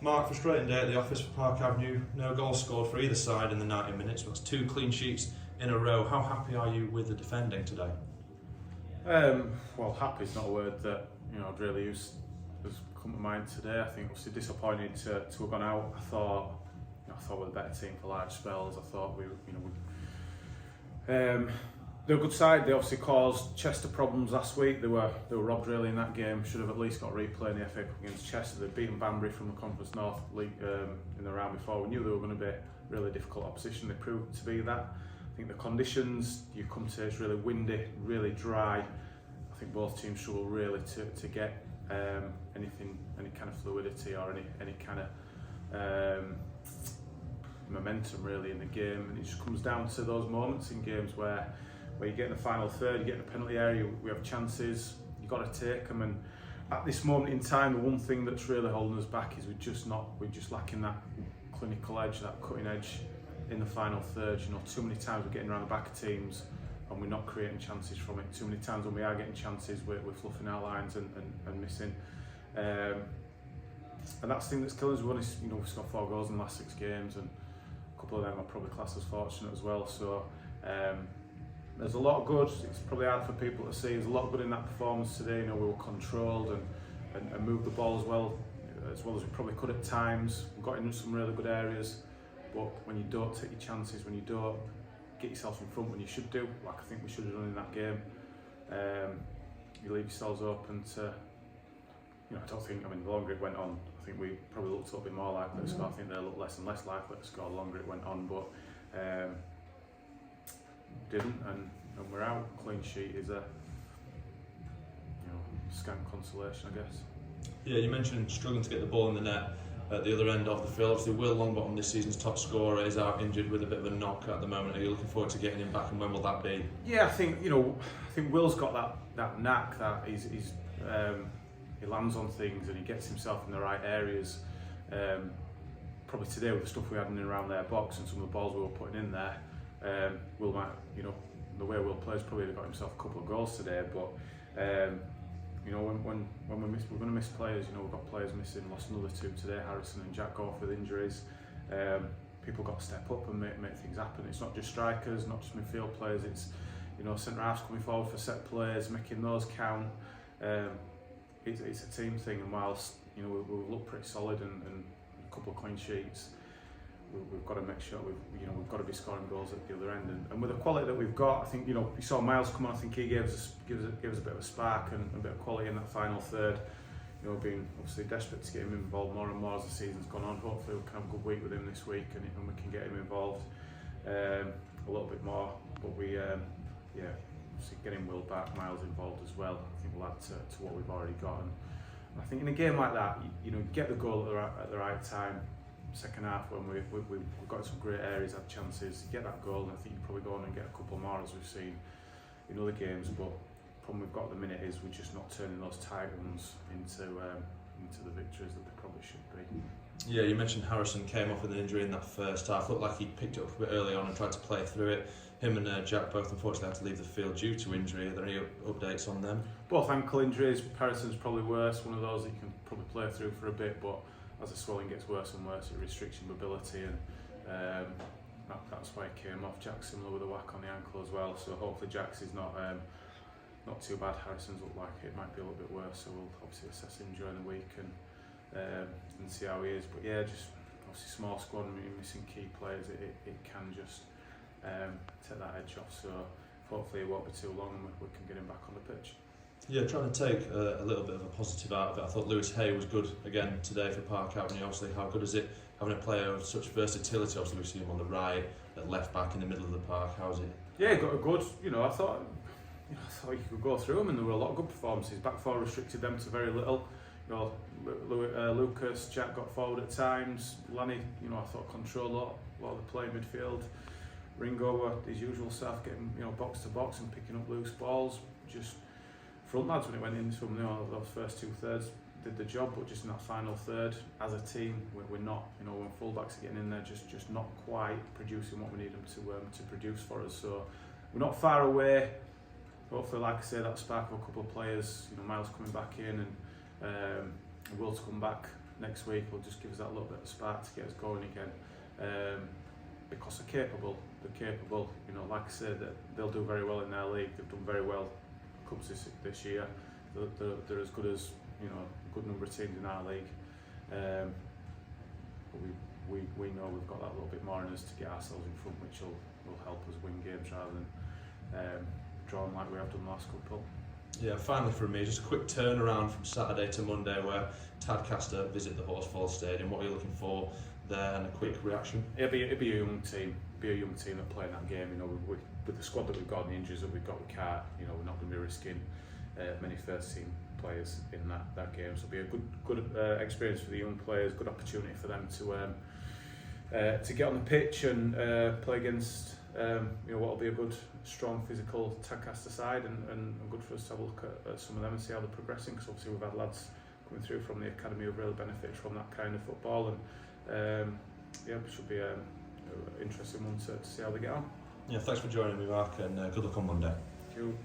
Mark, frustrating day at the office for Park Avenue. No goals scored for either side in the 90 minutes. That's 2 clean sheets in a row. How happy are you with the defending today? Well, happy is not a word that I'd really use has come to mind today. I think obviously disappointed to have gone out. I thought we were a better team for large spells. I thought they're a good side. They obviously caused Chester problems last week. They were robbed really in that game. Should have at least got a replay in the FA Cup against Chester. They'd beaten Banbury from the Conference North League in the round before. We knew they were going to be really difficult opposition. They proved to be that. I think the conditions you come to, it's really windy, really dry. I think both teams struggle really to get any kind of fluidity or any kind of momentum really in the game, and it just comes down to those moments in games where you get in the final third, you get in the penalty area, we have chances, you've got to take them, and at this moment in time the one thing that's really holding us back is we're just lacking that clinical edge, that cutting edge in the final third. Too many times we're getting around the back of teams and we're not creating chances from it. Too many times when we are getting chances we're fluffing our lines and missing, and that's the thing that's killing us. We've scored 4 goals in the last 6 games, and a couple of them are probably classed as fortunate as well. So there's a lot of good. It's probably hard for people to see. There's a lot of good in that performance today. We were controlled and moved the ball as well as we probably could at times. We got into some really good areas, but when you don't take your chances, when you don't get yourself in front when you should do, like I think we should have done in that game, you leave yourselves open to. I don't think. The longer it went on, I think we probably looked a little bit more likely to score. I think they looked less and less likely to score the longer it went on, but didn't, and we're out. Clean sheet is a scant consolation, I guess. Yeah, you mentioned struggling to get the ball in the net at the other end of the field. Obviously, Will Longbottom, this season's top scorer, is out injured with a bit of a knock at the moment. Are you looking forward to getting him back, and when will that be? Yeah, I think Will's got that knack that he's he lands on things and he gets himself in the right areas. Probably today with the stuff we had in and around their box and some of the balls we were putting in there, Will might, the way Will plays, probably got himself a couple of goals today. But when we miss, we're going to miss players. We've got players missing. Lost another 2 today, Harrison and Jack Goff with injuries. People got to step up and make things happen. It's not just strikers, not just midfield players. It's centre halves coming forward for set plays, making those count. It's a team thing, and whilst we've looked pretty solid and a couple of clean sheets, we've got to make sure we've got to be scoring goals at the other end, and with the quality that we've got, I think you saw Miles come on. I think he gave us a bit of a spark and a bit of quality in that final third. Being obviously desperate to get him involved more and more as the season's gone on. Hopefully we can have a good week with him this week and we can get him involved a little bit more. But we obviously getting Will back, Miles involved as well, I think will add to what we've already got. And I think in a game like that, you get the goal at the right time. Second half when we've got some great areas, had chances, you get that goal, and I think you probably go on and get a couple more as we've seen in other games. But the problem we've got at the minute is we're just not turning those tight ones into the victories that they probably should be. Yeah, you mentioned Harrison came off with an injury in that first half. Looked like he picked it up a bit early on and tried to play through it. Him and Jack both unfortunately had to leave the field due to injury. Are there any updates on them? Both ankle injuries. Harrison's probably worse, one of those that you can probably play through for a bit, but as the swelling gets worse and worse, it restricts your mobility, and that's why he came off. Jack's similar with a whack on the ankle as well, so hopefully Jack's is not too bad. Harrison's looked like it might be a little bit worse, so we'll obviously assess him during the week and see how he is. But yeah, just obviously small squad and missing key players, it can just take that edge off. So hopefully it won't be too long and we can get him back on the pitch. Yeah, trying to take a little bit of a positive out of it. I thought Lewis Hay was good again today for Park Avenue. Obviously, how good is it having a player of such versatility? Obviously, we've seen him on the right, at left back, in the middle of the park. How's it? Yeah, got a good. I thought you could go through them, and there were a lot of good performances. Back four restricted them to very little. Lucas, Jack got forward at times. Lanny, I thought controlled a lot of the play midfield. Ringo were his usual self, getting box to box and picking up loose balls. Just front lads when it went into them, those first 2/3 did the job, but just in that final third, as a team, we're not. When fullbacks are getting in there, just not quite producing what we need them to produce for us. So we're not far away. Hopefully, like I say, that spark of a couple of players, Miles coming back in and Will to come back next week will just give us that little bit of spark to get us going again. Because they're capable. You know, like I said, that they'll do very well in their league. They've done very well cups this year. They're as good as, you know, a good number of teams in our league. But we know we've got that little bit more in us to get ourselves in front, which will help us win games rather than drawing like we have done the last couple. Yeah, finally from me, just a quick turnaround from Saturday to Monday where Tadcaster visit the Horsfall Stadium. What are you looking for there, and a quick reaction? It'll be a young team. That play in that game. You know, with the squad that we've got and the injuries that we've got, we can't. You know, we're not going to be risking many first team players in that game. So it'll be a good experience for the young players. Good opportunity for them to get on the pitch and play against you know, what will be a good, strong, physical Tadcaster side, and good for us to have a look at some of them and see how they're progressing. Because obviously we've had lads coming through from the academy who've really benefited from that kind of football, and yeah, it should be an interesting one to see how they get on. Yeah, thanks for joining me, Mark, and good luck on Monday. Thank you.